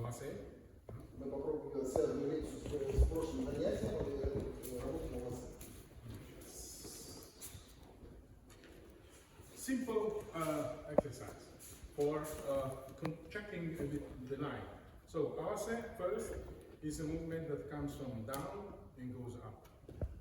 авасе. Мы попробуем связанную лекцию с прошлым занятием и работать на вас. Simple exercise for checking a bit the line. So avase first is a movement that comes from down and goes up.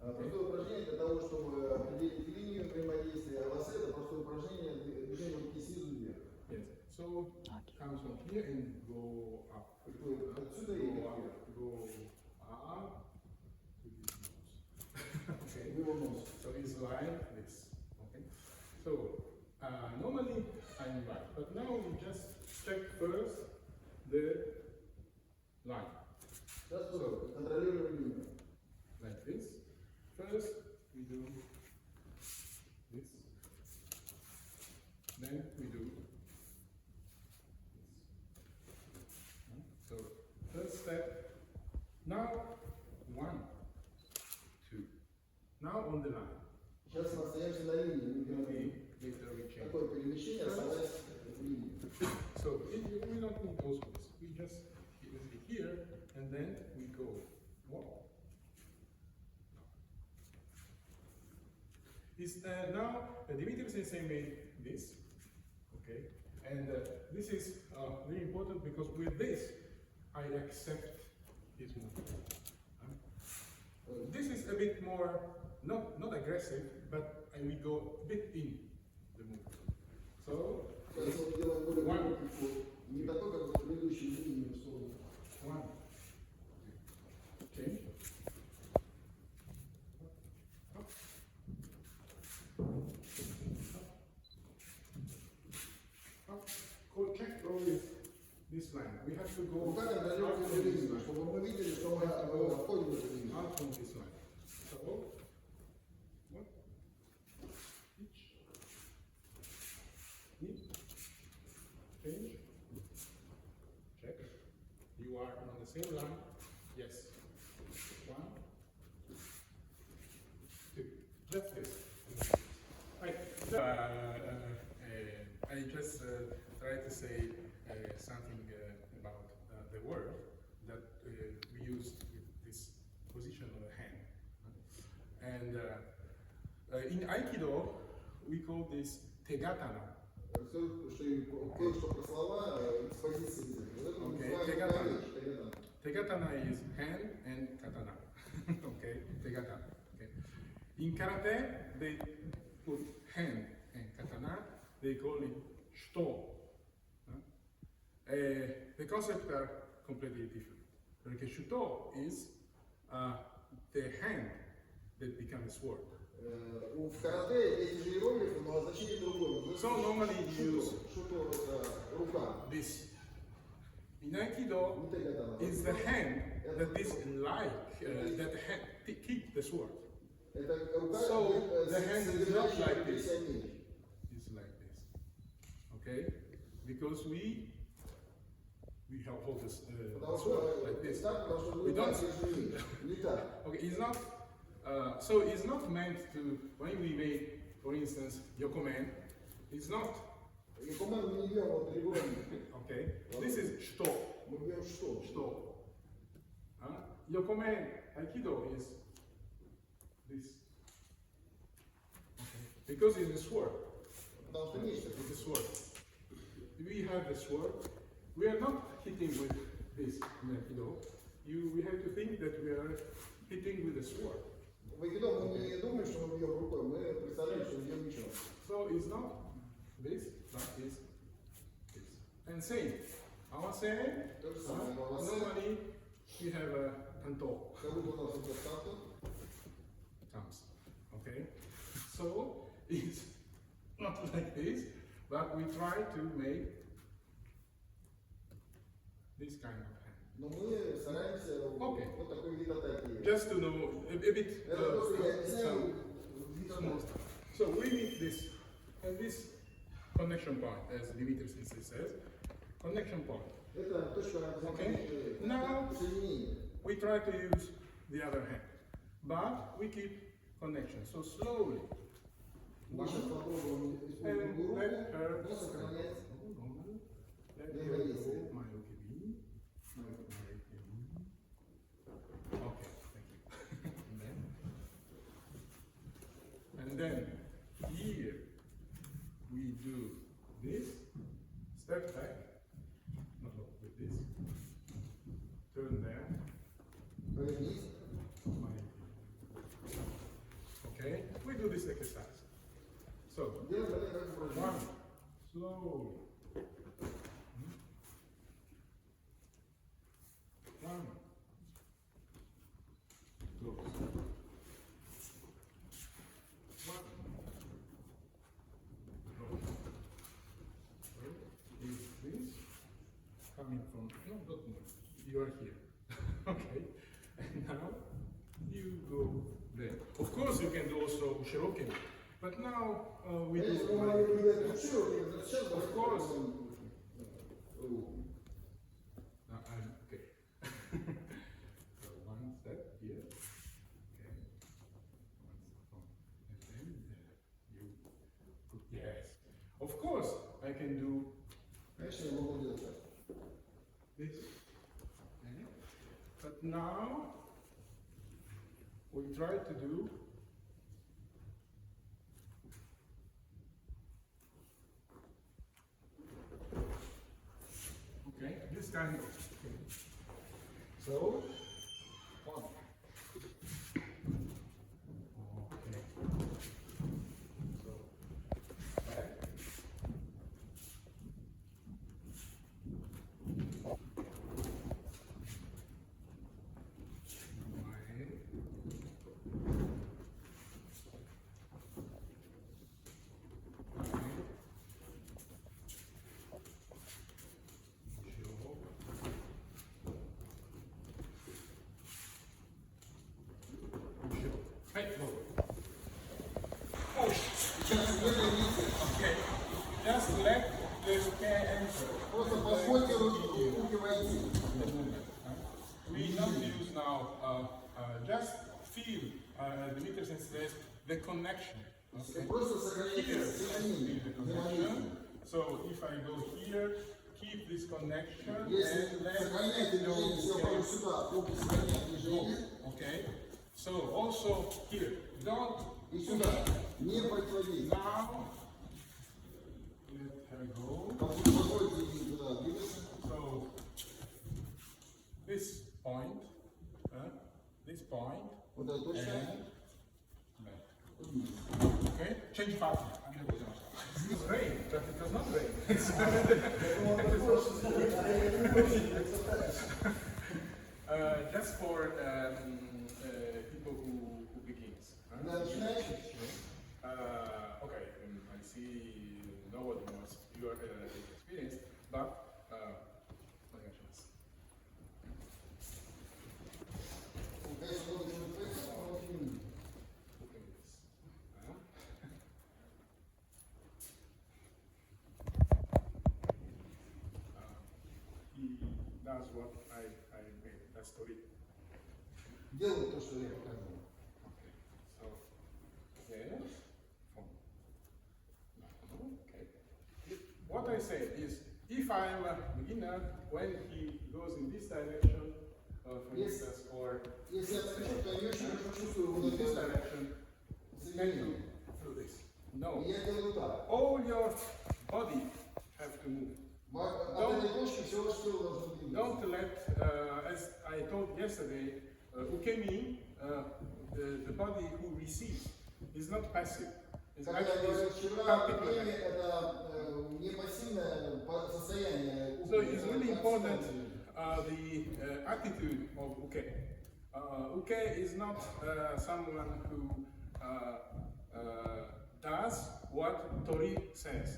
Простое упражнение для того, чтобы определить линию взаимодействия. Авасе это простое упражнение движения руки снизу вверх. Yes. So comes from here and go up. Отсюда и вверх. Go up. Okay. Вывернулся. So it's like this. Okay. So normally I'm right, but now we just check first the line. Сейчас контролируем линию. Like this. First we do this. Then we do this. So first step. Now 1, 2. Now on the line. Сейчас мы остаемся на линии. Later we change. Такое перемещение, оставаясь в линии. So we don't need those words. We just here and then we go walk. Now Dimitri sensei made this, okay, and this is very important because with this I accept his movement. This is a bit more not aggressive, but we go a bit in the movement. So one, не такой, как в предыдущей линии в сторону. 1, 2, change. Check always this line. We have to go Рука out контролирует from this линию, line. чтобы мы видели, что мы входим в эту линию. Out from this line. So, what? Each. Knee. Change. Check. You are on the same line. Yes. 1, 2. That's this. I just try to say something about the word that we use with this position of the hand. And in Aikido, we call this tegatana. Кое-что про слова, экспозиции. Okay, tegatana is hand and katana. Okay, tegatana. Okay. In karate, they put hand and katana. They call it shito. The concepts are completely different. Because shito is the hand that becomes a sword. В карате эти же иероглифы, но значение другое. So normally you use Шуто это рука. this. In Aikido, it's the hand that is like that hand keep the sword. So the hand is not like this. It's like this. Okay? Because we have hold this sword like this. We don't. Okay, it's not. So it's not meant to when we make, for instance, your command. It's not. Okay. This is shito. Shito. Your command Aikido is this. Okay. Because it's a sword. It's a sword. We have the sword. We are not hitting with this in Aikido. We have to think that we are hitting with a sword. В Aikido мы не думаем, что мы бьем рукой, мы представляем, что бьем мечом. So it's not this, but it's this. And same. Our saying, normally we have a kanto. Thumbs. Okay? So it's not like this, but we try to make this kind of hand. Но мы стараемся вот такой вид атаки. Just to know a bit some small stuff. So we need this and this connection point, as Dimitri sensei says, connection point. Это точка Okay. Now соединения. we try to use the other hand, but we keep connection. So slowly. Мы сейчас попробуем использовать And let her руку, но сохранять let her go, my okay. Повернись. Okay, we do this exercise. So, Делай колено как упражнение. one, slowly. One, close. One, close. Is this coming from? No, don't move. You are here. Okay, and now you go there. Of course, you can do also Shiroki, but now we do. Of course. Okay. So one step here. Okay. One step. And then you put yes. Of course, I can do this. Okay. But now we try to do this kind of. So, one. Okay. So, back. Okay. Just let the care enter. Просто позвольте руки войти. We don't use now, just feel, Dmitry says, the connection. Okay? Просто сохраняйте соединение. The connection. So if I go here, keep this connection Если сохраняйте движение, если я пойду сюда, руки сохраняют движение. Okay. So also here, don't. И сюда. Не противодействуйте. Now, let her go. Позвольте ей туда двигаться. So, this point, Вот эта точка. and back. Okay, change partner. It's rain, but it does not rain. Just for people who begins. Okay, I see nobody knows your experience, but he does what I made. That's story. Делай то, что я показывал. Okay. So, yes. Okay. What I say is, if I'm a beginner, when he goes in this direction, for instance, or Если я скажу, то я не очень хорошо чувствую его in this на direction, then you do this. No. Я делаю так. All your body have to move. От этой точки все ваше тело должно двигаться. Don't let, as I told yesterday, ukemi, the body who receives, is not passive. It's Как я говорил вчера, particular. это не пассивное состояние. So it's really important the attitude of uke. Uke is not someone who does what Tori says.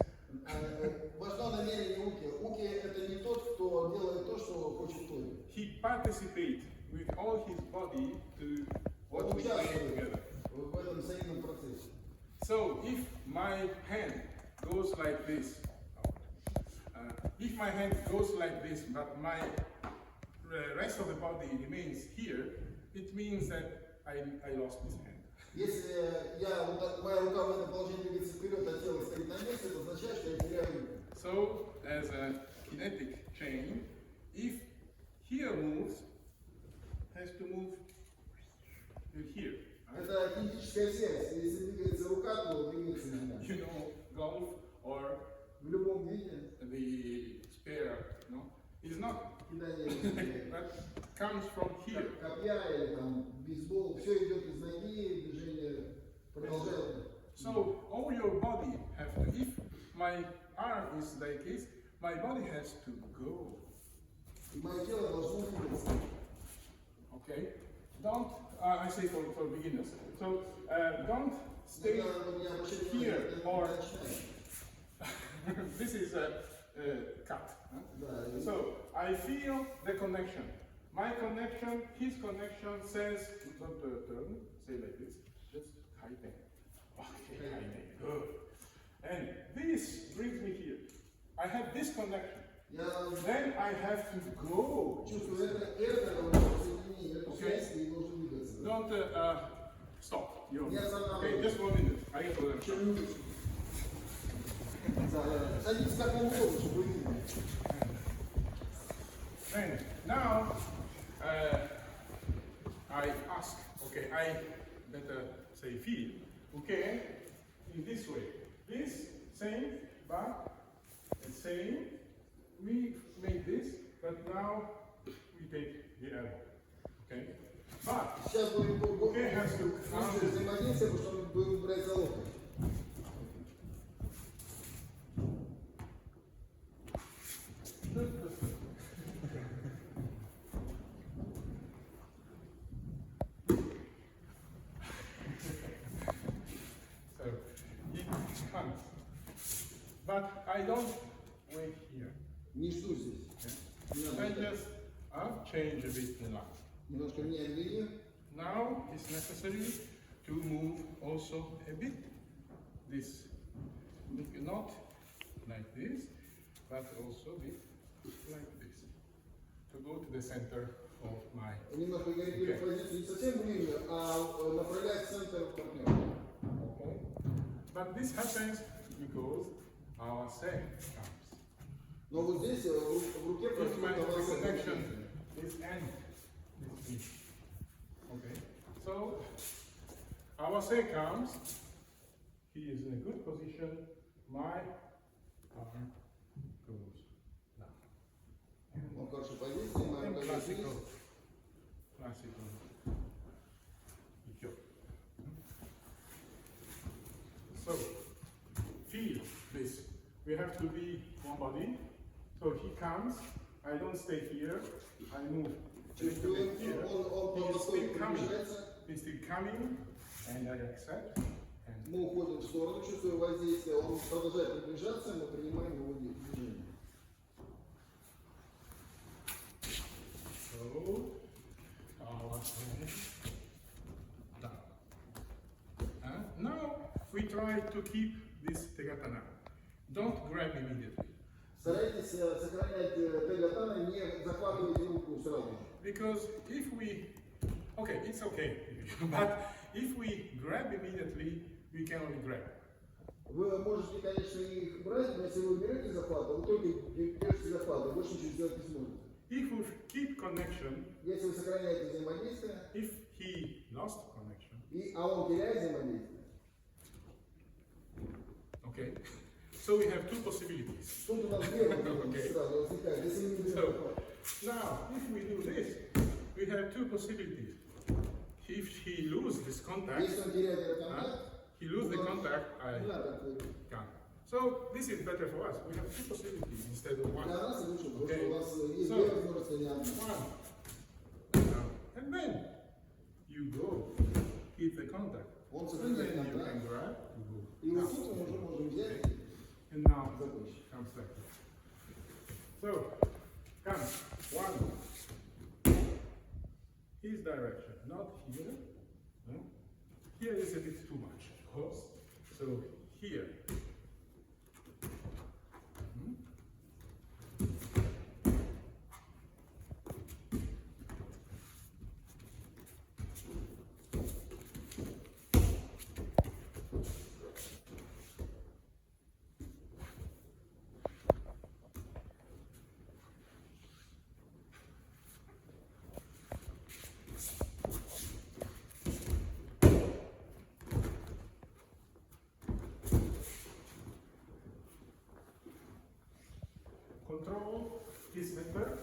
Важно намерение Уки. Уки это не тот, кто делает то, что хочет Тори. He participates with all his body to what Он we do участвует together. в этом взаимном процессе. So if my hand goes like this, but my rest of the body remains here, it means that I lost this hand. Если моя рука в этом положении двигается вперед, а тело стоит на месте, это означает, что я теряю руку. So as a kinetic chain, if here moves, has to move to here. Это кинетическая связь. Если двигается рука, то двигается нога. You know, golf or В любом виде. the spare, no, is not Кидание that comes from here. копья или там бейсбол, все идет из ноги, движение продолжает. So all your body have to, if my arm is like this, my body has to go. И мое тело должно двигаться. Okay? Don't, I say for beginners. So don't stay here or this is a cut. Huh? So I feel the connection. My connection, his connection says, don't turn, say like this, just high neck. Okay, high neck, good. And this brings me here. I have this connection. Then I have to go. Okay? Don't stop. Okay, just 1 minute. I get to And now I ask, okay, I better say feel, okay, in this way. This, same, but the same. We made this, but now we take the elbow, okay? But, okay, has to come. So, it comes. But I don't wait here. Не жду здесь. I just change a bit the line. Немножко меняем линию. Now it's necessary to move also a bit this, not like this, but also a bit like this, to go to the center of my. Немножко корректируем позицию, не совсем в линию, а направлять центр партнера. Okay. But this happens because our say comes. Но вот здесь в руке the connection is end. Okay. So our say comes. He is in a good position. My arm goes down. Он в хорошей позиции, моя позиция. Classical. So feel this. We have to be one body. So he comes, I don't stay here, I move a little bit here. He's still coming, and I accept. Мы уходим в сторону, чувствуя воздействие, он продолжает приближаться, мы принимаем его движение. So, now we try to keep this tegatana. Don't grab immediately. Старайтесь сохранять тегатана, не захватывайте руку сразу. Because if we, okay, it's okay, but if we grab immediately, we can only grab. Вы можете, конечно, их брать, но если вы берете захват, вы только держите захват, вы больше ничего сделать не сможете. If we keep connection, если вы сохраняете взаимодействие, if he lost connection, а он теряет взаимодействие, okay, so we have two possibilities. тут у нас две возможности сразу возникают. Если мы не берем захват. Now, if we do this, we have two possibilities. If he loses this contact, Если он теряет этот контакт, he loses the contact, I can. So this is better for us. We have two possibilities instead of one. для нас лучше, потому что Okay. у вас есть So, две возможности, а не одна. one. And then you go, keep the contact. Он And сохраняет then you контакт. can grab, you go. И вот тут мы уже можем взять. And now Закончить. comes like this. So, come, one. His direction, not here. No? Here is a bit too much, of course. So, here. Control his center,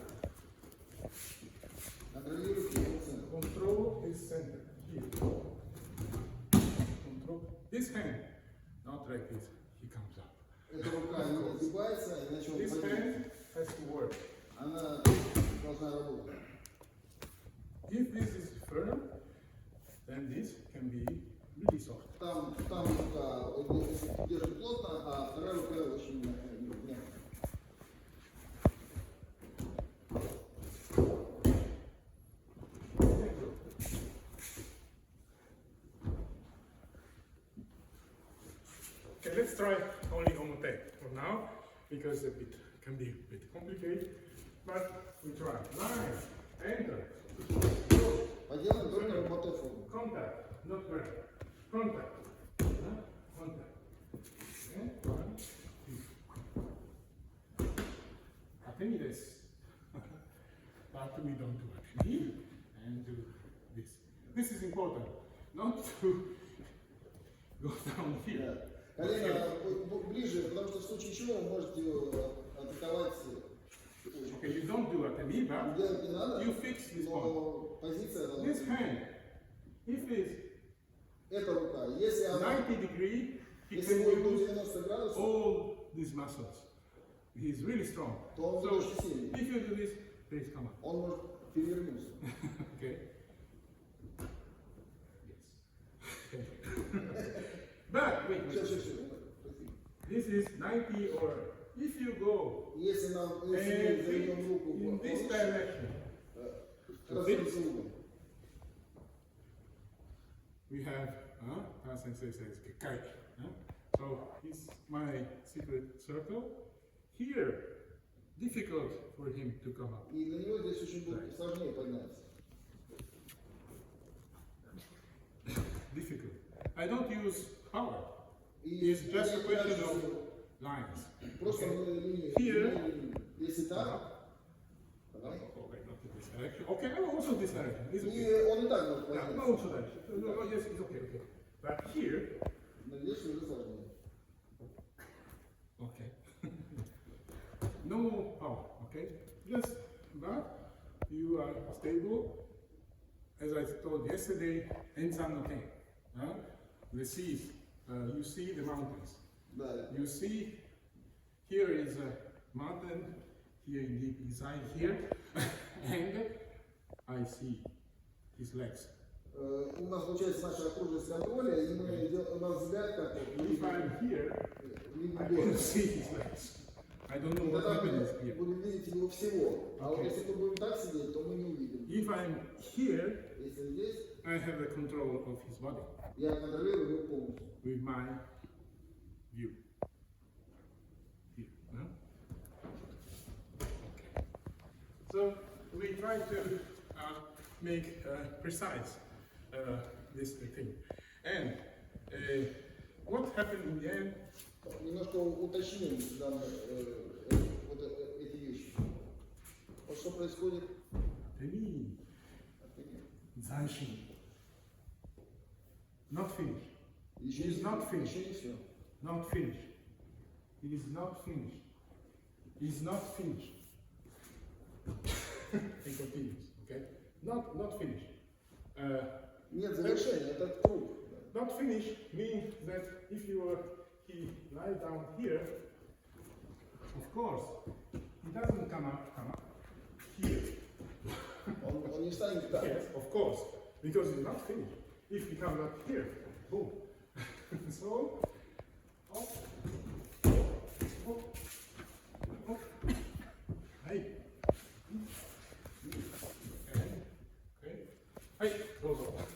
If this is firm, then this can be really soft. Там рука держит плотно, а вторая рука очень мягкая. Okay, let's try only omote for now, because it can be a bit complicated, but we try. Line, enter, go, Поделаем только работу. contact, not breath, contact, contact. Okay, 1, 2. Atemi desu. But we don't do atemi, and do this. This is important, not to go down here. Колено ближе, потому что в случае чего вы можете атаковать. Okay, you don't do atemi, but Делать не надо, you fix this point. но позиция должна This быть. hand, if it's Эта рука, если она 90 degrees, he если can будет до use 90 градусов, all these muscles. He's really strong. то он So, будет очень сильный. if you do this, please come on. Он может перевернуться. Okay. Yes. But wait. This is 90, or if you go Если and мы зайдем руку in this повыше, direction, развернется угол. we have, sensei says, Kai. So it's my secret circle. Here, difficult for him to come up. И для него здесь очень будет сложнее подняться. Difficult. I don't use power. И It's just a question of lines. просто Okay. линии. Here. Если так, Okay, not in this direction. Okay, no, also this direction. It's и okay. он и так может Yeah, no, подняться. also direction. No, yes, it's okay. But here, Но здесь уже сложнее. okay. No power, okay? Just, but you are stable. As I told yesterday, Ensan no Ten. The seas, you see the mountains. Да. You see, here is a mountain, here deep inside here, and I see his legs. У нас получается наша окружность контроля, и мы идем, у нас взгляд как If I'm here, I видим can город. see his legs. I don't know И what тогда happens мы here. будем видеть его всего. А вот Okay. если мы будем так сидеть, то мы не увидим. If I'm here, Если здесь, I have the control of his body я контролирую его полностью. with my view. Here, no? Okay. So we try to make precise this thing. And what happened in the end? Немножко уточним вот эти вещи. Вот что происходит? Atemi, Zanshin. Not finished. Еще It is not finished. Еще не все. Not finished. It is not finished. It is not finished. It continues. Okay. Not finished. Нет завершения, это круг. Not finished means that if he lie down here, of course, he doesn't come up here. Он не встанет так. Yes, of course, because it's not finished. If he comes up here, boom. So, up, up. Hey. Okay. Hey, goes up.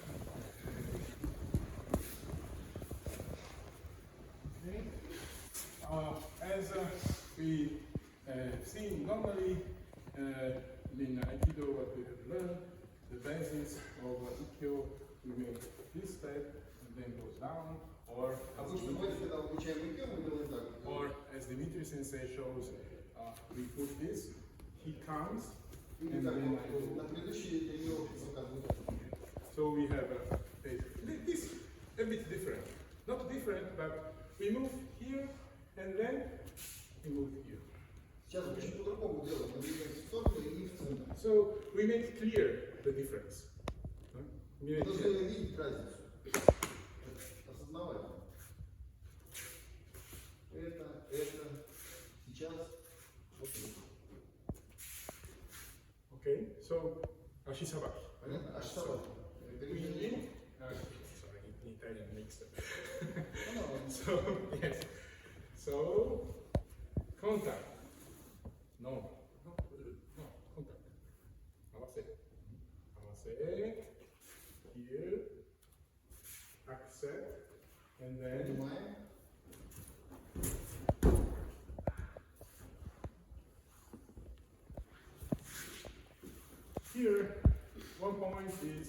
Okay. As we see normally in Aikido, what we have learned, the basics of Aikido, we make this step and then goes down, or Обычно мы, когда обучаем ИК, мы делаем так. or as Dimitri sensei shows, we put this, he comes, Или and как then вот I go. на предыдущей тренировке показывали. So we have this a bit different. Not different, but we move here and then we move here. Сейчас мы чуть по-другому делаем. Мы двигаемся в сторону и в центр. So we make clear the difference. We Мы make должны clear. видеть разницу. Осознавать. Это, сейчас. Вот это. Okay, so Ashisabaki. Понятно? Ашисабаки. Meaning, sorry, in Italian mixed up. So, yes. So, contact. No, contact. Awase. Awase. Here. Accept. And then. Понимаем. Here, one point is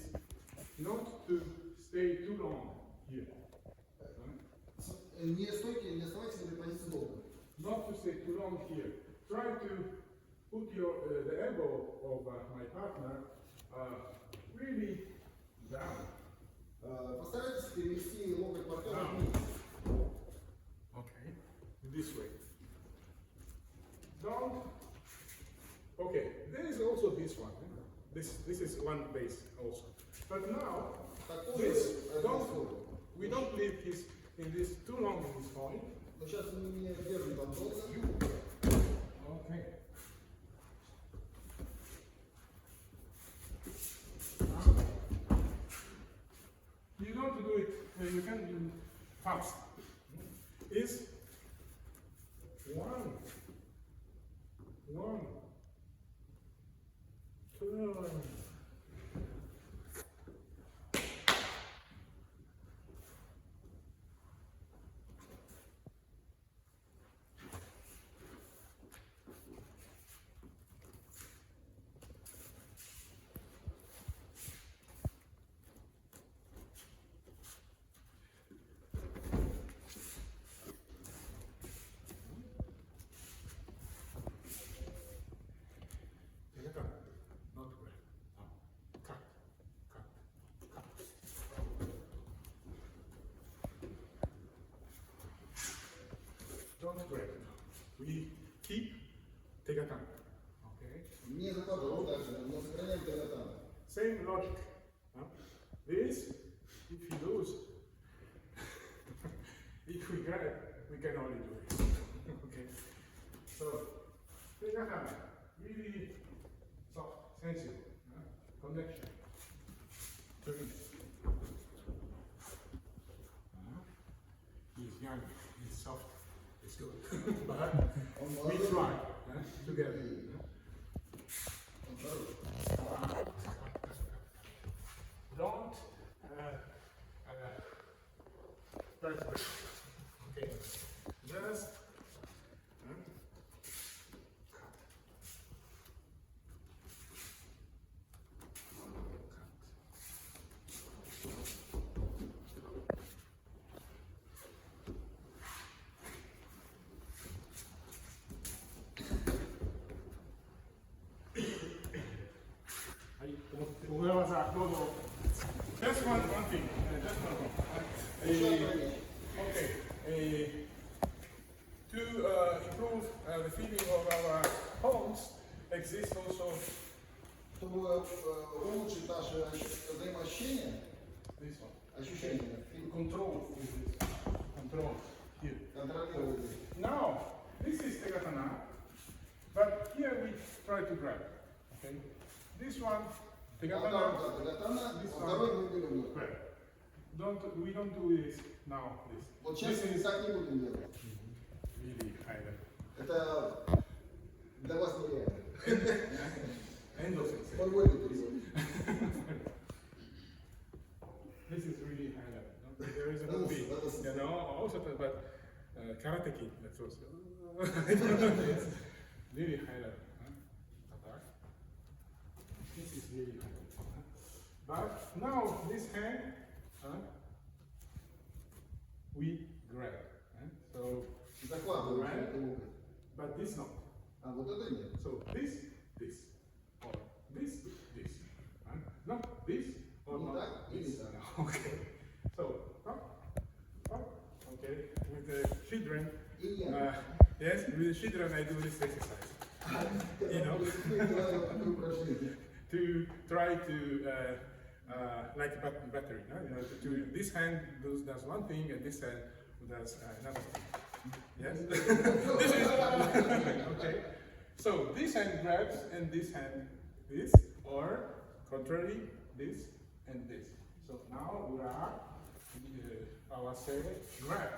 not to stay too long here. Не стойте, не оставайтесь в этой позиции долго. Not to stay too long here. Try to put your the elbow of my partner really down. Постарайтесь перевести локоть партнера Down. вниз. Okay, this way. Don't. Okay, there is also this one. This is one base also. But now, this we don't leave his in this too long in this point. Но сейчас мы не держим там долго. Okay. You don't do it. You can do fast. Is one, turn. Not well. Cut. Don't grab. We keep tegatan. Okay. Не захватываем дальше, но сохраняем тагатана. Same logic. This, if he does, if we grab, we can only do it. Okay. So, tegatan, really soft, sensitive, connection. Turn. He's young, he's soft, it's good. But we try together. Don't press it. Okay. Just just one thing. Just one thing. Okay. To improve the feeling of our homes, exists also Чтобы улучшить наше взаимоощущение, this one. ощущение, Control. Control. Here. контролировать. Now, this is Tegatana, but here we try to grab. Okay. This one, Tegatana. Тагатана, This второй one, мы берем. grab. We don't do this now. This. Вот сейчас мы так не будем делать. Really high level. Это для вас нереально. Endosensei. Подводит перевод. This is really high level. No? There is a movie, you know, also, but Karate Kid, that's also. It's really high level. Attack. This is really high level. But now this hand, we grab. So, Захватывает grab, локоть. but this not. А вот это нет. So this, or this. Not this, or Не not так, и не this. так. Okay. So, okay, with the children, И я. yes, with the children I do this exercise. You know, to try to, like a battery, no? You know, to this hand does one thing and this hand does another thing. Yes? This is, okay. So this hand grabs and this hand this, or contrary, this and this. So now we are our say grab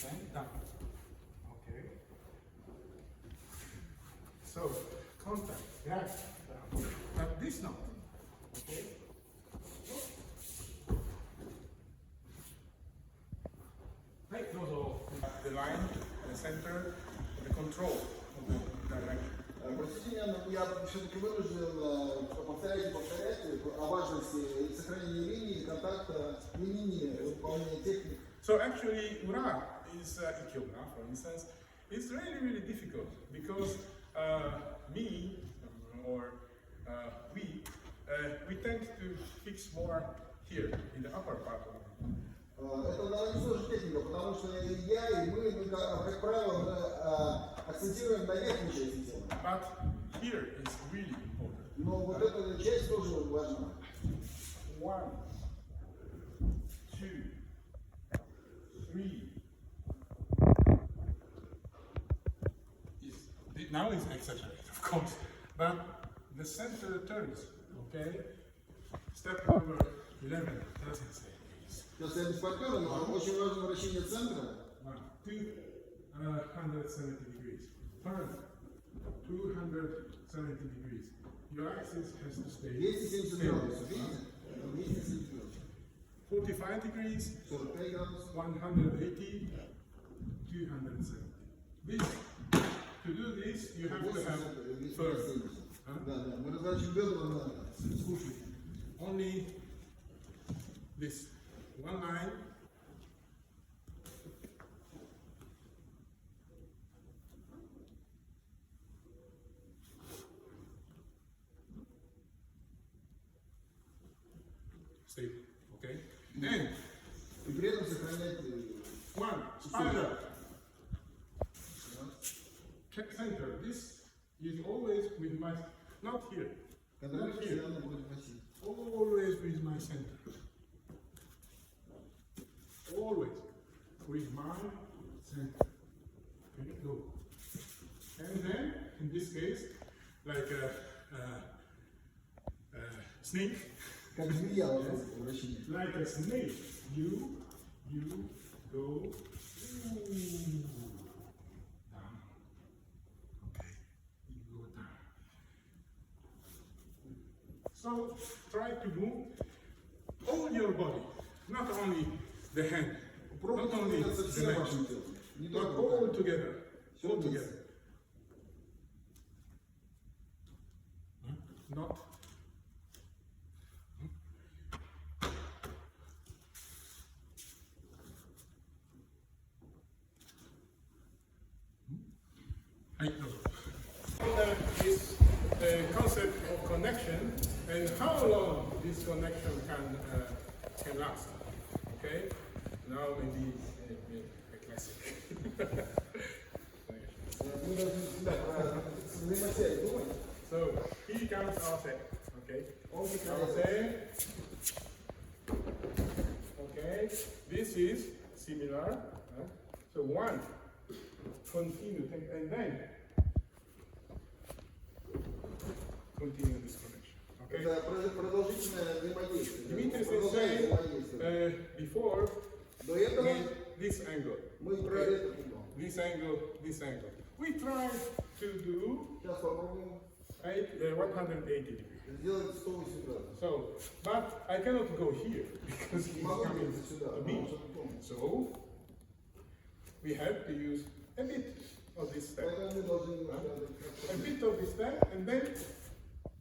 and down. Okay. So contact, grab, down. But this not. Okay. Right, those are the line, the center, the control of the direction. Простите меня, но я все-таки вынужден повторять о важности сохранения линии, контакта, линии, выполнения техник. So actually, Ura is Aikido, for instance, it's really, really difficult because me or we tend to fix more here in the upper part of the room. Это довольно сложная техника, потому что я и мы как правило, мы акцентируем на верхней части тела. But here is really important. Но вот эта часть тоже важна. 1, 2, 3. Now it's exaggerated, of course, but the center turns, okay? Step number 11, doesn't say. Сейчас я без партнера, но очень важно вращение центра. 270 degrees. Turn 270 degrees. Your axis has to stay 270 stable. градусов, видите? 270 градусов. 45 degrees, 45 градусов. 180, 270. This, to do this, you have to have firm. Да, мы разворачиваем бедра на Слушайте, only this one line. Stay, okay? And и при этом сохранять one spiral. Check center. This is always with my, not here, Когда not here. постоянно будет носить. Always with my center. Always with my center. Okay, go. And then, in this case, like a snake. Как змея вращение. Like a snake, you go down. Okay, you go down. So try to move all your body, not only the hand, not only the leg, but all together. All together. Not. This concept of connection and how long this connection can last. Okay, now maybe a classic. So here comes our set. Okay, our set. Okay, this is similar. So one, continue, and then continue this connection. Okay. Это продолжительное взаимодействие. Dimitri sensei before До этого made this angle. мы брали этот угол. This angle, this angle. We try to do Сейчас попробуем 180 degrees. сделать 180 градусов. So, but I cannot go here because he's coming to me. So, we have to use a bit of this step. Поэтому мы должны A bit of this step and then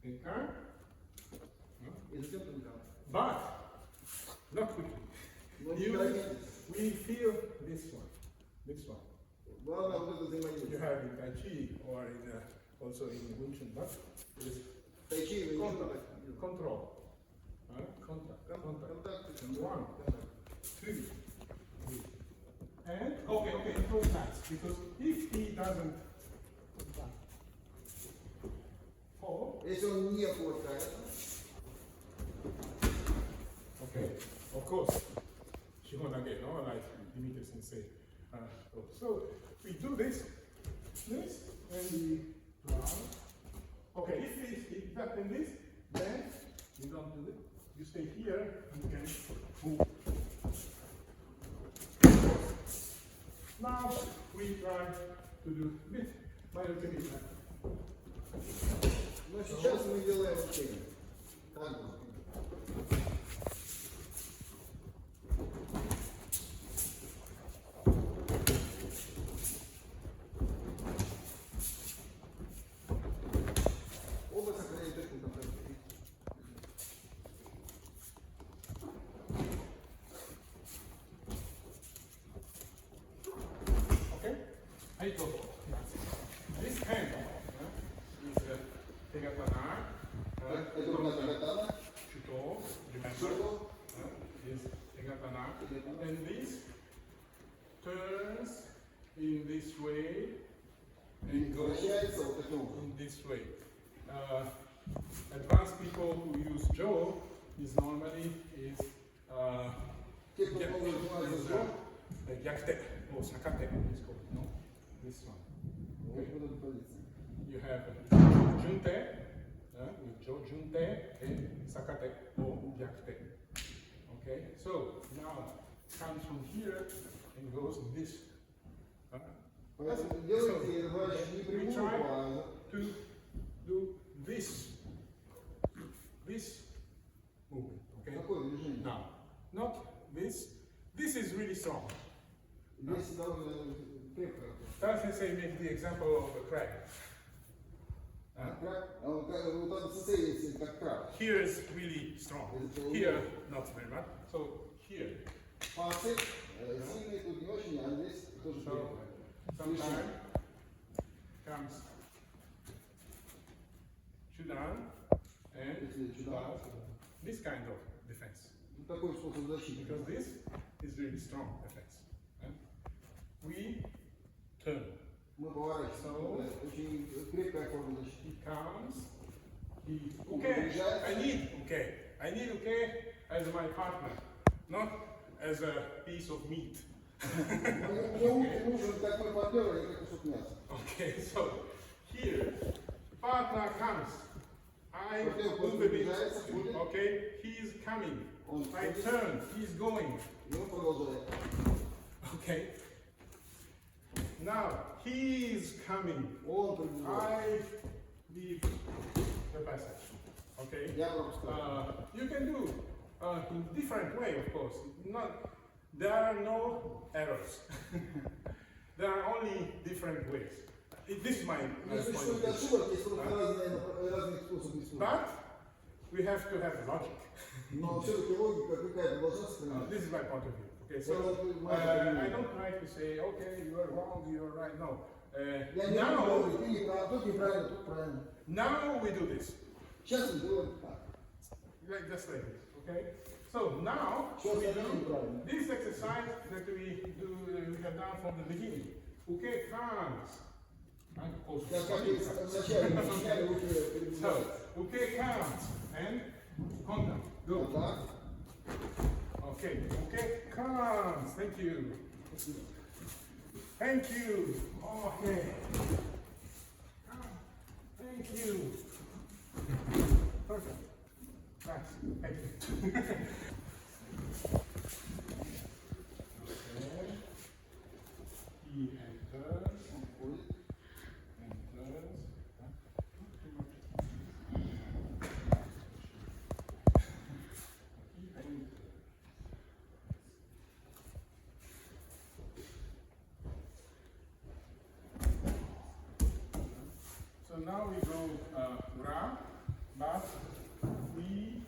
и затем туда. but not quickly. Но не торопитесь. We feel this one. This one. Главное вот это You взаимодействие. have in Tai Chi or in also in Wing Chun, but is Тайчи вы control. Control. Contact. Контакт. 1, 2, 3. And okay, control that because if he doesn't fall, Если он не хватает, okay, of course, she gonna get no like Dimitri sensei. So we do this, and we draw. Okay, if that and this, then you don't do you stay here, you can move. Now we try to do bit by commitment. Но сейчас мы делаем учение. Оба сохраняют технику. Okay? Aikido. This hand is Tegatana. Это рука Тагатана. Shuto, remember? Шурдо. Is Tegatana. And this turns in this way and goes Вращается вот таким образом. in this way. Advanced people who use Joe is normally is Те, кто занимается джо, Yakte or Sakate is called, no? This one. вот в этой позиции. You have Junte, with Joe Junte and Sakate or Yakte. Okay, so now comes from here and goes this. Поэтому делайте разворачивание не We прямую, try а to do this movement. Okay. такое движение. Now, not this. This is really strong. Здесь довольно крепко. Sensei make the example of a crab. Вот он сенсей есть как краб. Here is really strong. Here, not very much. So here. Пальцы сильные тут не очень, а здесь тоже So крепко. sometimes comes Chudan and does this kind of defense. Такой способ защиты. Because this is really strong defense. We turn. Мы поворачиваем. Очень крепкая форма защиты. He comes. I need okay as my partner, not as a piece of meat. Мне нужен такой партнер, а не как кусок мяса. Okay, so here, partner comes. I Партнер move a bit. приближается, входит, Okay, he's coming. он I входит, turn, he's going. и он продолжает. Okay. Now, he's coming. Он приближается. I leave the passage. Okay. Я пропускаю. You can do in different way, of course. There are no errors. There are only different ways. This is my Не point существует of view. ошибок, есть просто разные способы использования. But we have to have logic. Но все-таки логика какая-то должна сохраняться. This is my point of view. Okay, so I don't try to say, okay, you are wrong, you are right. No. Я не говорю, ты не прав, тут неправильно, тут правильно. Now we do this. Сейчас мы делаем так. Just like this. Okay. So now Сейчас we я do делаю правильно. this exercise that we have done from the beginning. Okay, comes. Как и вначале начиняли руки перед So, okay, comes and contact. Go. Вот так. Okay, okay, comes. Thank you. Thank you. Okay. Thank you. Perfect. Nice. Thank you. Okay. He enters. So now we go grab, but we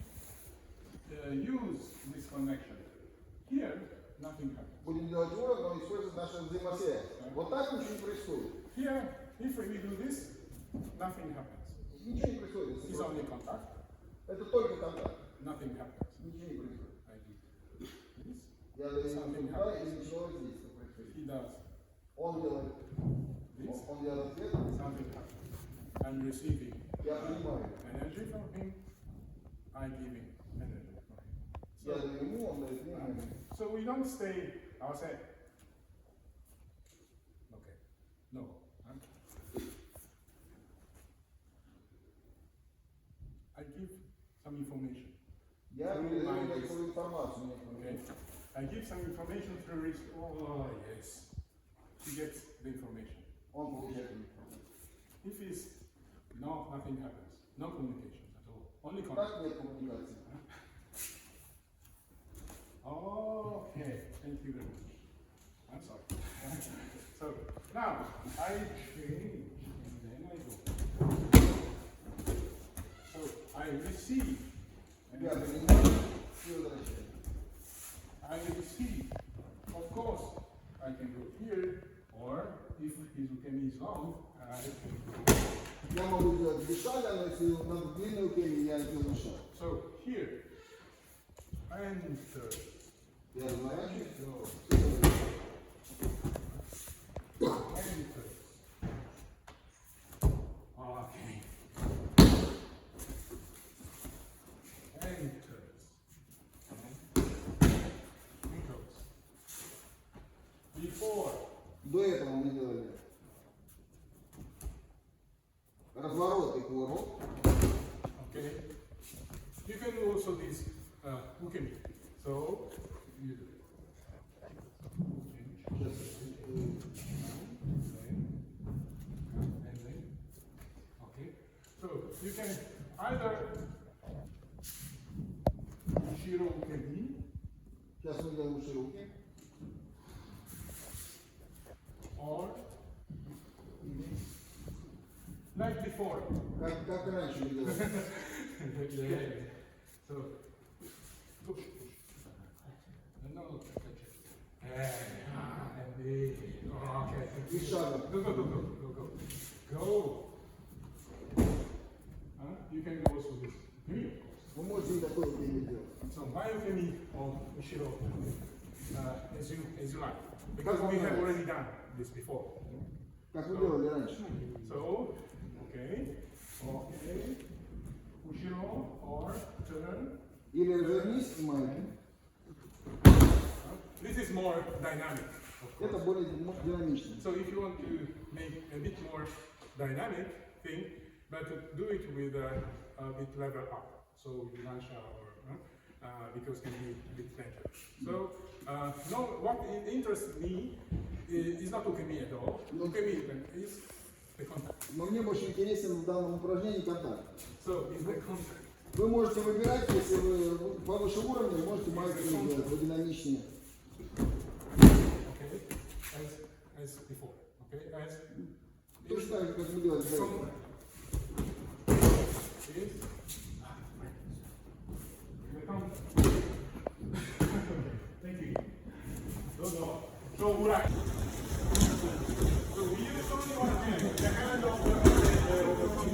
use this connection. Here, nothing happens. Будем делать урок, но использовать нашу взаимосвязь. Вот так ничего не происходит. Here, if we do this, nothing happens. Ничего не происходит. It's only contact, Это только контакт. nothing happens. Ничего не происходит. I do this, Я даю ему туда и ничего здесь не происходит. he does Он делает, this, он делает ответ, something happens. I'm receiving я принимаю. energy from him, I give him energy from him. Я даю ему, он дает мне. So we don't stay ourselves. Okay. No. I give some information. Я передаю некоторую информацию. Okay. I give some information through it. Oh, yes. He gets the information. Он получает информацию. If it's no, nothing happens. No communication at all. Only Так contact. нет коммуникации. Okay, thank you very much. I'm sorry. So now I change and then I go. So I receive. And Я then принимаю и возвращаю. I receive. Of course, I can go here, or if his ukemi is long, I can go. Я могу сделать 2 шага, но если надо длинную кеми, я делаю шаг. So here, enter. Я разворачиваюсь. Go. Enter. Okay. Enter. Echoes. Before. До этого мы делали разворот и поворот. Okay. You can do also this ukemi. So you do it. And then, okay. So you can either shiro ukemi, Сейчас мы делаем широкие. or like before. Как и раньше мы делали. Yeah. So push. No, touch it. Okay. И шагом. Go. Go. You can go also this ukemi, of course. Вы можете и такое кеми делать. So my ukemi or ushiro, as you like, because we have already done this before. Как вы делали раньше. So, okay, ushiro or turn. Или развернись и майки. This is more dynamic, of Это course. более динамично. So if you want to make a bit more dynamic thing, but do it with a bit level up. So Yunansha or because it can be a bit better. So no, what interests me is not ukemi at all. Ukemi is the contact. Но мне больше интересен в данном упражнении контакт. So it's the contact. Вы можете выбирать, если вы повыше уровня, можете майки делать, вы динамичнее. Okay, as before. Okay, as Точно так же, как мы делали до этого. Thank you. So right. So we use only one hand. The hand of the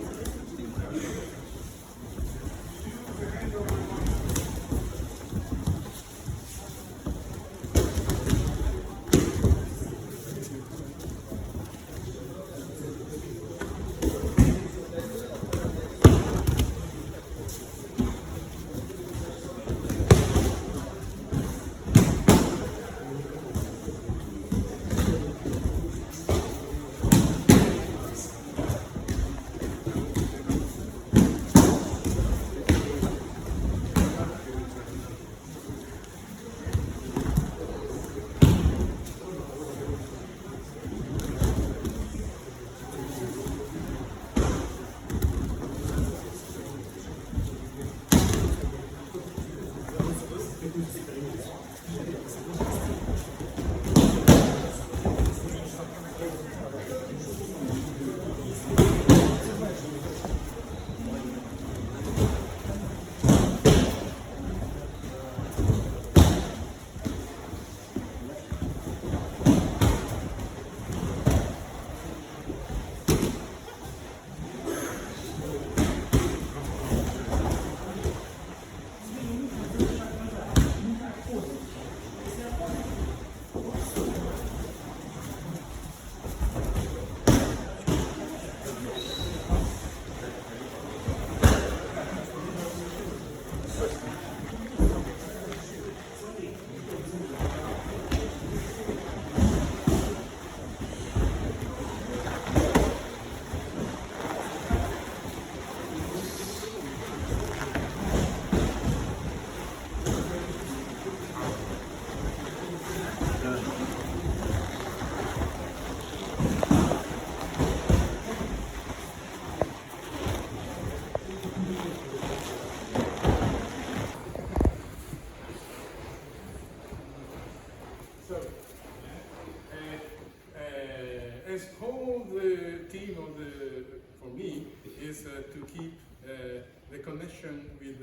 with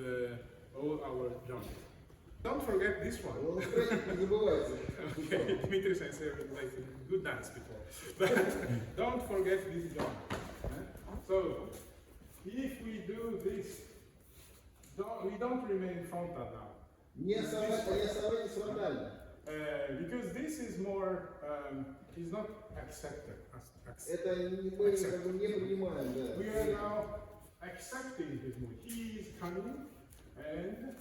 all our jump. Don't forget this one. Ну, не забывайте. Okay, Dmitry sensei like good dance before. But don't forget this jump. So if we do this, we don't remain frontal now. Не оставайтесь фронтально. Because this is more, is not accepted. Это мы как бы не принимаем, да. We are now accepting his mood. He is coming, and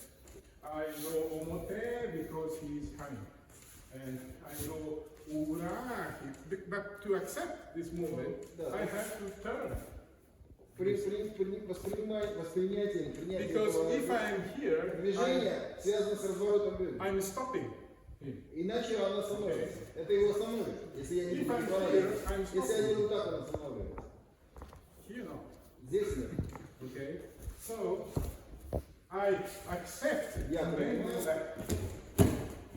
I know omote because he is coming, and I know ura. But to accept this movement, I have to turn. Воспринятие, принятие Because if I am here, движение связано с разворотом брюк. I'm stopping him. Иначе он остановится. Это его остановит. Если я не буду говорить. Если я не буду так, он останавливается. Here not. Здесь нет. Okay. So I accept. Я принимаю.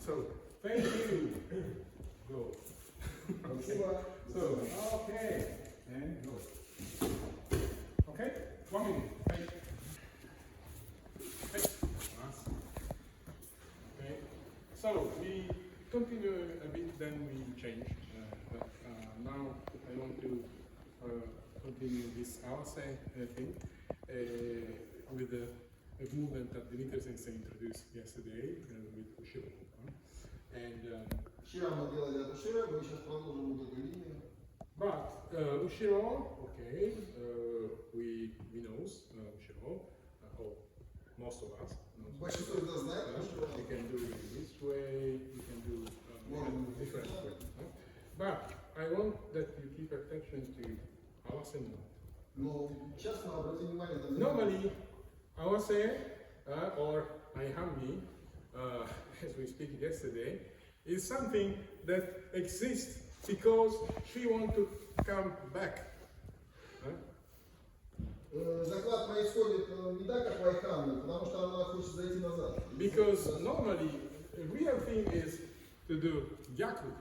So thank you. Go. Спасибо. So okay and go. Okay. 1 minute. Hey. Hey. Okay. So we continue a bit, then we change. Now I want to continue this Awase thing with the movement that Dmitry sensei introduced yesterday with Ushiro. And Вчера мы делали от Ушира, мы сейчас продолжим вот эту линию. but Ushiro, okay, we knows Ushiro, or most of us. Большинство из нас знает Ушира. We can do it this way, we can do different way. But I want that you keep attention to Awase movement. Но сейчас мы обратим внимание на Normally, Awase or Aihami, as we speak yesterday, is something that exists because she wants to come back. Заклад происходит не так, как в Айхане, потому что она хочет зайти назад. Because normally, the real thing is to do Yaku,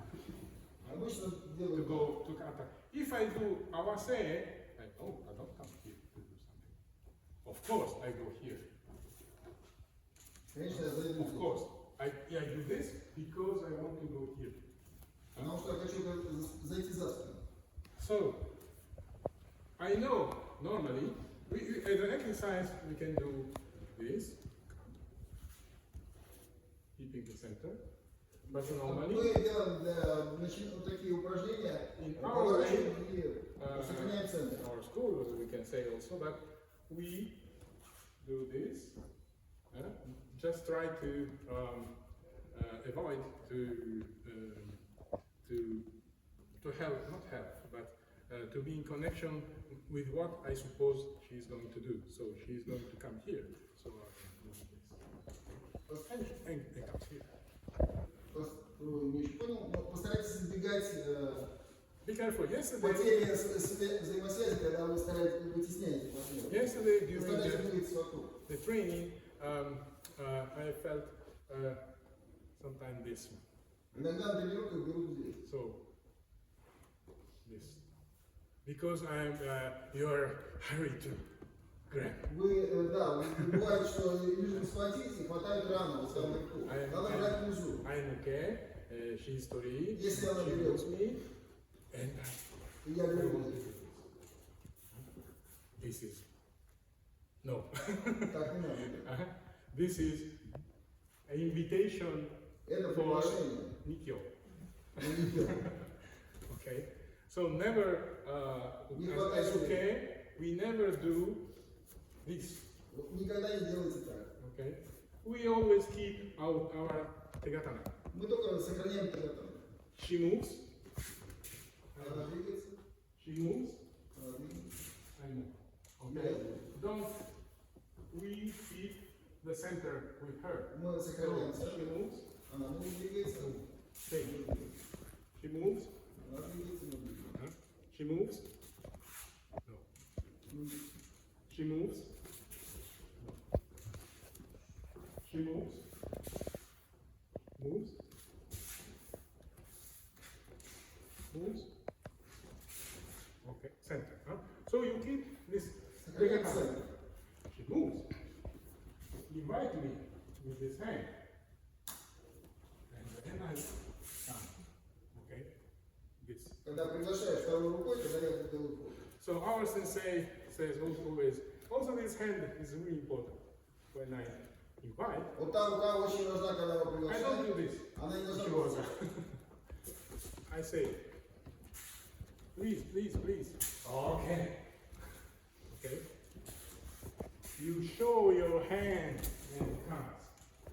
Обычно to делают go to kata. If I do Awase, I don't come here to do something. Of course, I go here. Конечно, я зайду. Of course, I do this because I want to go here. Потому что я хочу зайти за спину. So, I know normally, as an exercise, we can do this, keeping the center. But normally, Мы делаем вот такие упражнения, поворачиваем и сохраняем центр. in our school, we can say also that we do this, just try to avoid to help, not help, but to be in connection with what I suppose she is going to do. So she is going to come here. So and comes here. Не очень понял, но постарайтесь избегать Be careful. Yesterday, потери взаимосвязи, когда вы стараетесь вытесняете партнера. yesterday during Старайтесь двигаться вокруг. the training, I felt sometimes this. Иногда на тренировках берут здесь. So this, because you're hurried to grab. Вы, да, бывает, что лишь схватить и хватает рано, в самом верху. Надо брать внизу. I'm okay. She's story. Если она She берет. knows me, and И я I беру. want to do this. This is no. Так не надо. This is an invitation Это for приглашение. Nikyo. Но не дело. Okay. So never, as okay, we never do this. Никогда не делайте так. Okay. We always keep our tegatana. Мы только сохраняем телефон. She moves. Она двигается. She moves. Она двигается. I move. Okay. Don't we keep the center with her? Мы сохраняем So she центр. moves. Она двигается. Stay. She moves. Она двигается. Мы двигаемся. She moves. No. She moves. No. She moves. Moves. Moves. Okay. Center. Huh? So you keep this. Сохраняем центр. She moves. invite me with this hand. And then I come. Okay? This. Когда приглашаешь второй рукой, тогда я делаю фото. So our sensei says always, also this hand is really important. When I invite, Вот та рука очень важна, когда вы I don't приглашаете. do this. Она не должна She быть. was. I say, please, please, please. Okay. Okay. You show your hand when it comes.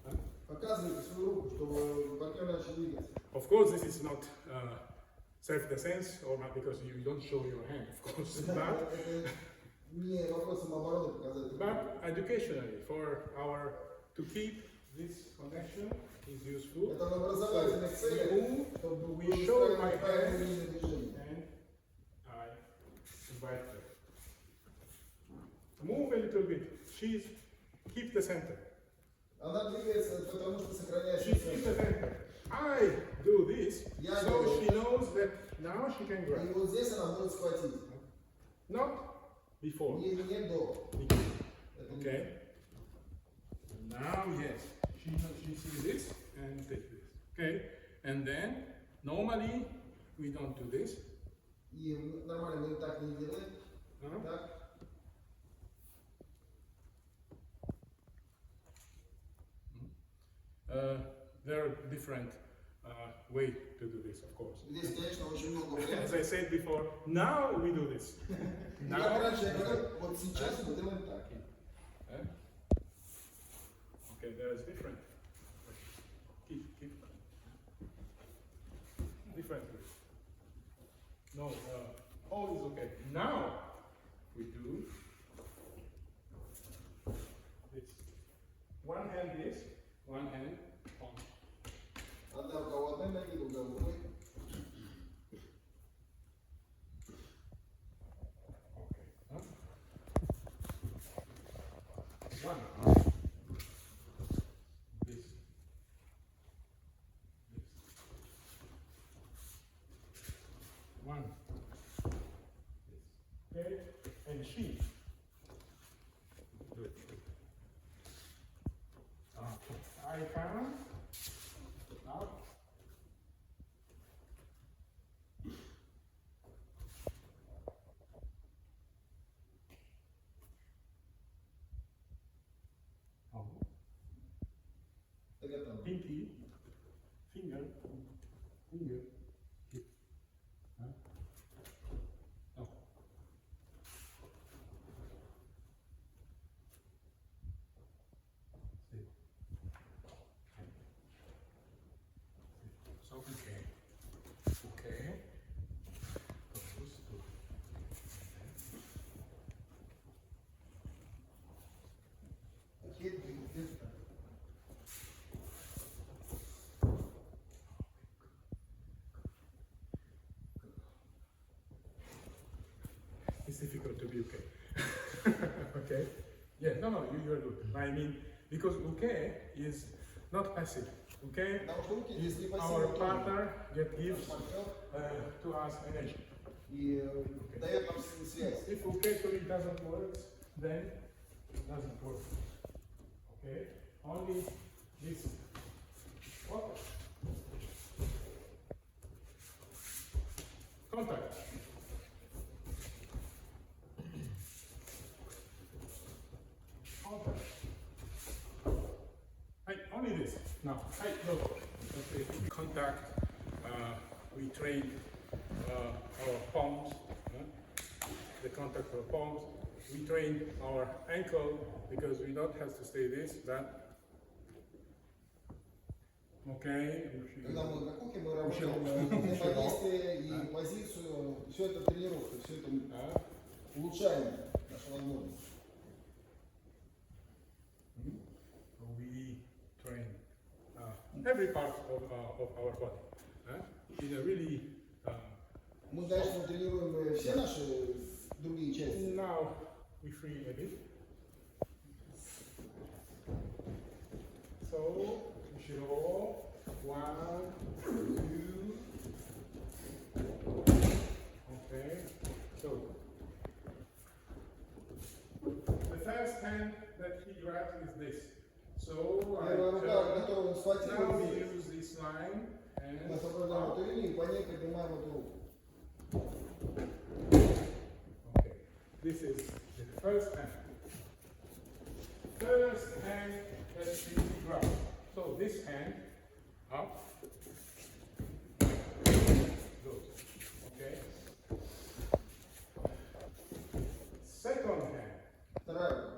Huh? Показывайте свою руку, чтобы партнер начал двигаться. Of course, this is not self-defense or not because you don't show your hand, of course. Это не вопрос самообороны показать. But educationally, for our to keep this connection is useful. Это в образовательных целях, чтобы We show my правильное hand движение. and I invite her. Move a little bit. She's keep the center. Она двигается, потому что сохраняет She keeps the center. I do this, Я so делаю. she knows that now she can И grab. вот здесь она может схватить. Not before. Не до. Это не- Okay. Now yes, she sees this and takes this. Okay. And then normally we don't do this. И нормально мы так не делаем. Huh? Так. There are different ways to do this, of course. Здесь, конечно, очень много As вариантов. I said before, now we do this. Как раньше я говорил, вот сейчас мы делаем так. Okay, there is different. Keep. Different ways. No, all is okay. Now we do this. One hand this, one hand on. Одна рука в одной ноге, другая в другой. Okay. Huh? One. This. One. This. Okay. And she. Good. I come. Out. Так это. Pinky, finger, hip. Huh? Oh. Sit. So okay. Close to. It's difficult to be okay. Okay? Yeah, no, you are good. I mean, because okay is not passive. Okay? Потому что руки здесь не Our пассивные. partner that gives Партнер to us energy. и дает нам связь. If okay for it doesn't work, then it doesn't work. Okay? Only this. Okay. Contact. Contact. Hey, only this. Now, hey, no. Okay. Contact. We train our palms. The contact of palms. We train our ankle because we don't have to stay this, that. Okay. Когда мы на кухне, мы работаем взаимодействие и позицию. Все это тренировка, все это улучшаем нашу возможность. We train every part of our body in a really. Мы, конечно, тренируем все наши другие части. Now we free a bit. So we should roll 1, 2. Okay. So the first hand that he grabs is this. So Первая рука, которую он схватил, now we use this line and мы соблюдаем эту линию и по ней поднимаем эту руку. okay. This is the first hand. First hand has to be grabbed. So this hand up goes. Okay. Second hand. Вторая рука.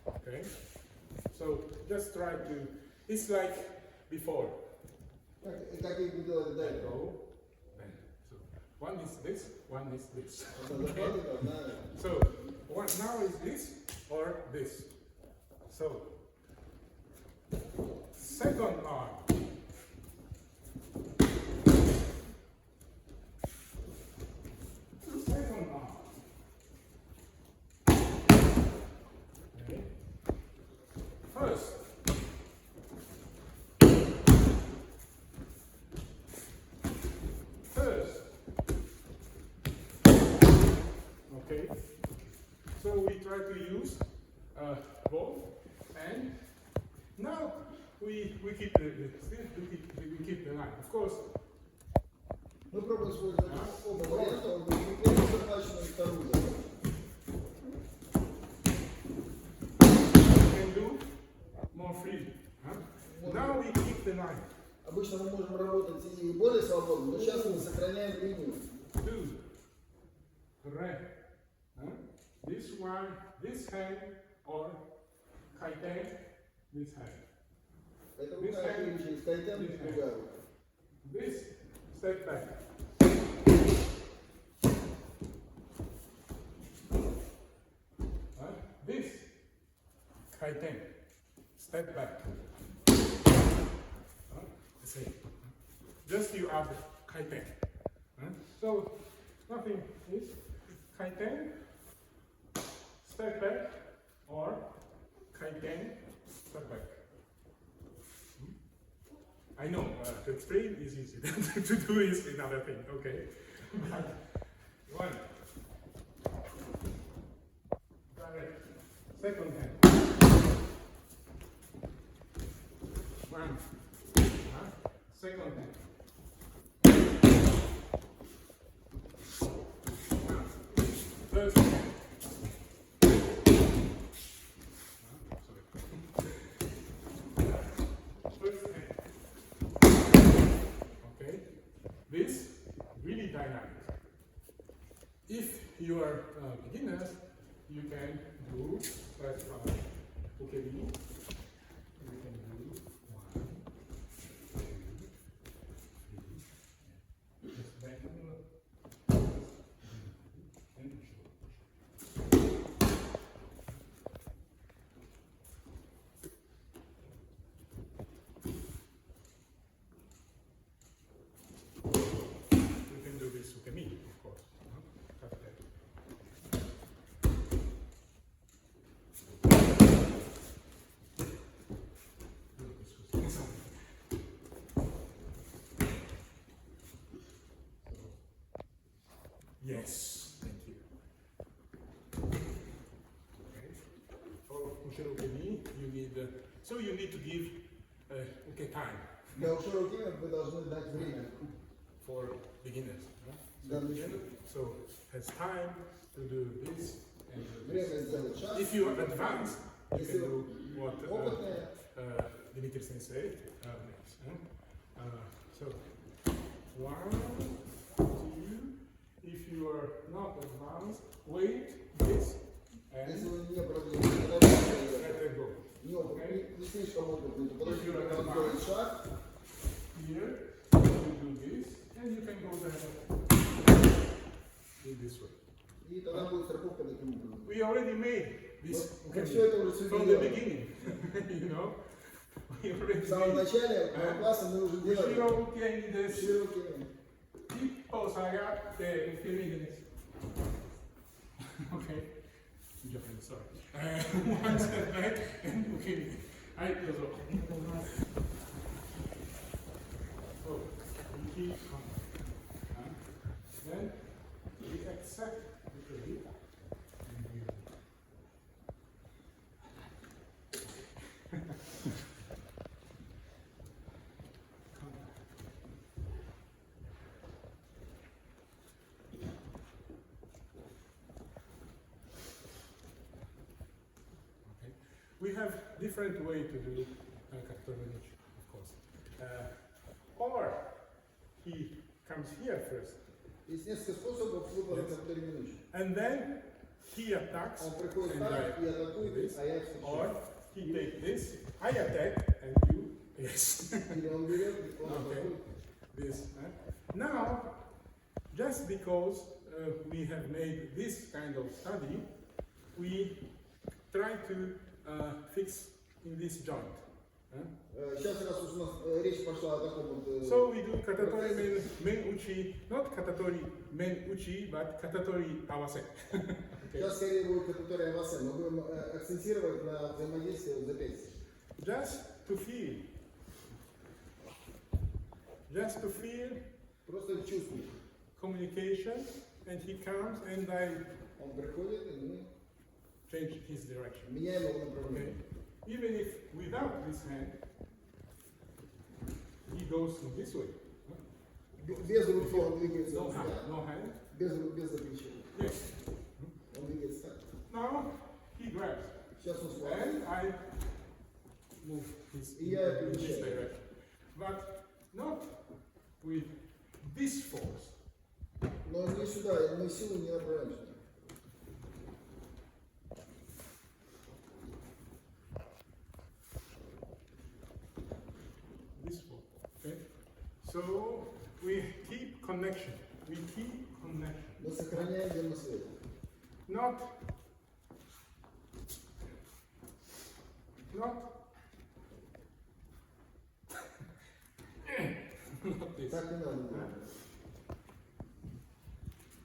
Okay. So just try to. It's like before. Как и делали до этого. Go, bend. So one is this, one is this. Это захватывает, одна. So what now is this or this? So second arm. Second arm. Okay. First. First. Okay. So we try to use both, and now we keep we keep the line. Of course, Мы пробуем использовать оба варианта, он будет первую захваченную и вторую захваченную. we can do more freely. Huh? Now we keep the line. Обычно мы можем работать и более свободно, но сейчас мы сохраняем линию. 2, 3. Huh? This one, this hand, or kaiten, this hand. Это рука через кайтен, другая рука. This step back. This kaiten, step back. See, just you add kaiten. So nothing is kaiten, step back, or kaiten, step back. I know to explain is easy. To do is another thing. Okay. One. Direct. Second hand. One. Second hand. First hand. First hand. Okay. This really dynamic. If you are beginners, you can do first one. Okay, you can do 1, 2, 3. Just back and show. You can do this with me, of course. Cut that. Yes, thank you. Okay. For Ushiroke-ni, you need so you need to give okay time Для ушей руки вы должны дать время. for beginners. Да, So has time to do this and do Время this. сделать шаг. If you are advanced, you Если can вы do what опытные, Dimitri sensei makes. So 1, 2. If you are not advanced, wait this если and вы не продвинулись, let it go. не слишком опытный, то подождите, когда он сделает шаг, Here you do this and you can go there in this way. и тогда будет страховка таким образом. We already made this Мы все это уже from the сделали. beginning, you know. We already В самом made. начале класса мы уже делали. Ushirokeです。Ушей руки.一歩下がって受け身です。Okay. Japan, sorry. One step back and 受け身。はい、どうぞ。So, we keep on. Then we accept the credit and we we have different way to do capitalization, of course. Or he comes here first. Есть несколько способов выбора контрминуч. And then he attacks. Он приходит and так и атакует, this. а я Or встречаю. he takes this, I attack, and you, yes. Или он берет, он Okay. атакует. This. Now, just because we have made this kind of study, we try to fix in this joint. Сейчас раз уж у нас речь пошла о таком вот... So we do katatori men uchi, not katatori men uchi, but katatori awase. Сейчас скорее будет кататория авасе. Мы будем акцентировать на взаимодействии запястья. Just to feel Просто чувствуй. communication, and he comes and I Он приходит, и мы change his direction. меняем его Okay? направление. Even if without this hand, he goes this way. Без руки он двигается No hand, сюда. no hand. Без запрещения. Yes. Он двигается так. Now he grabs, Сейчас он схватывает. and I move his И я in this перемещаю. direction, but not with this force. Но не сюда, мы силу не направляем сюда. This force. Okay. So we keep connection. We keep connection. Мы сохраняем взаимосвязь. Not not this. Так не надо делать.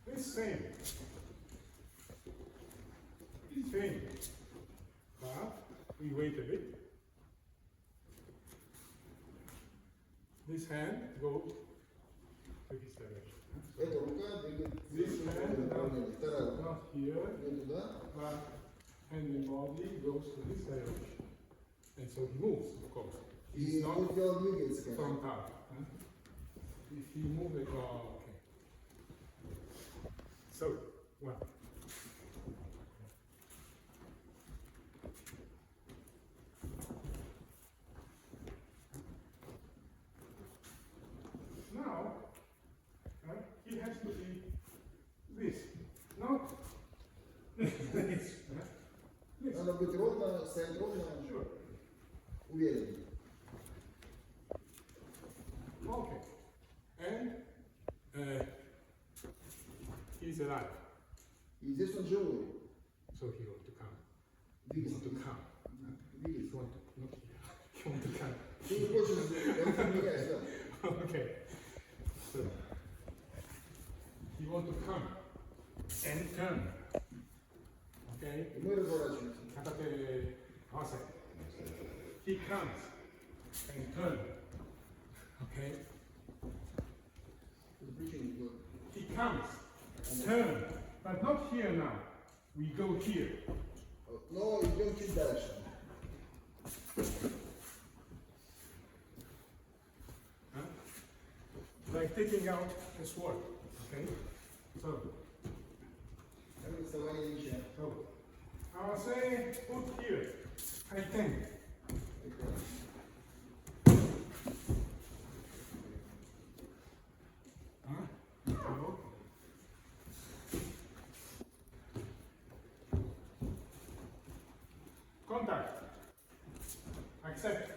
This same. But we wait a bit. This hand goes to this direction. Эта рука двигается This hand направление. Вторая рука. not here, Не туда. but and the body goes to this direction. And so he moves, of course. He's И not вот тело двигается, конечно. from up. If he moves it, oh, okay. So, well. Now, he has to be this, not this. This. Надо быть ровно, стоять ровно, Sure. уверенно. Okay. And he's alive, И здесь он живой. so he wants to come. He Двигается. wants to come. He Двигается. wants to, not here. He wants to come. Ты не хочешь, он меняешь, да. Okay. So he wants to come and turn. Okay. И мы разворачиваемся. Katate ase. He comes and turn. Okay. Заключение было. He comes and turn, but not here now. We go here. Но идем чуть дальше. Huh? Like taking out a sword. Okay. So. Как рисование меча. So, I will say, put here, I think. Huh? No. Contact. Accept.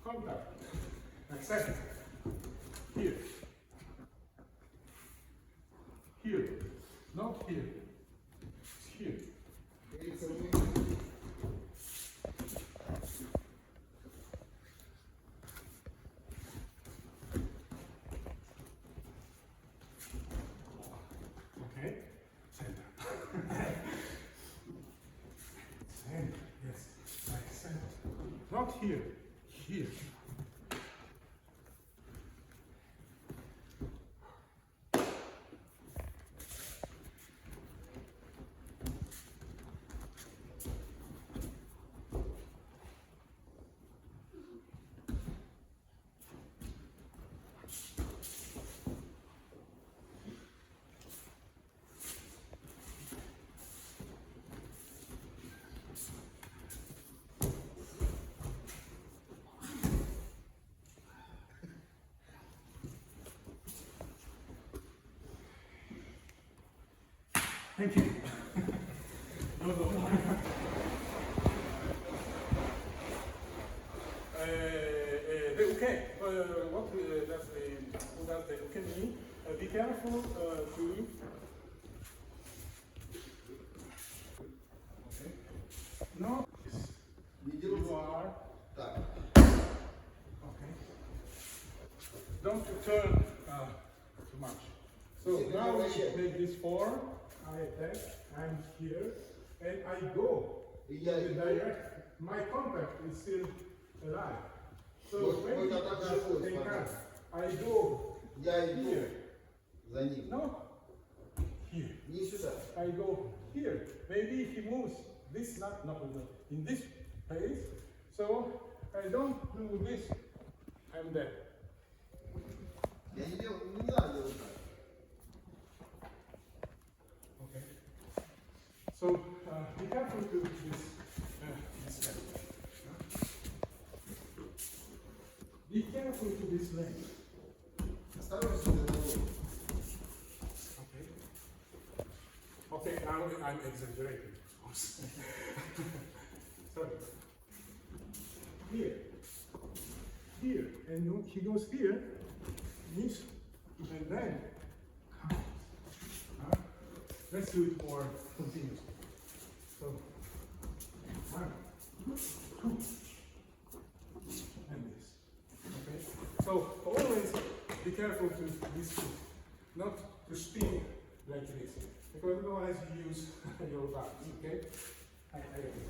Contact. Accept. Here. Here. Not here. It's here. Рисование. Okay. Center. Center. Yes. Like center. Not here. Here. Thank you. No, no. Okay, what does the okay mean? Be careful to. Okay. No. You are. Okay. Don't turn too much. So now we make this form. I attack. I'm here, and I go in the direct. My contact is still alive. So when they come, I go here. No, here. I go here. Maybe he moves this, not in this place. So I don't do this. I'm there. Okay. So be careful to this step. Be careful to this length. Okay. Okay, now I'm exaggerating, of course. Sorry. Here, and he goes here, this, and then comes. Let's do it more continuously. So, 1, 2, and this. Okay? So, always be careful to these two, not to spin like this, because otherwise you use your back. Okay? I agree.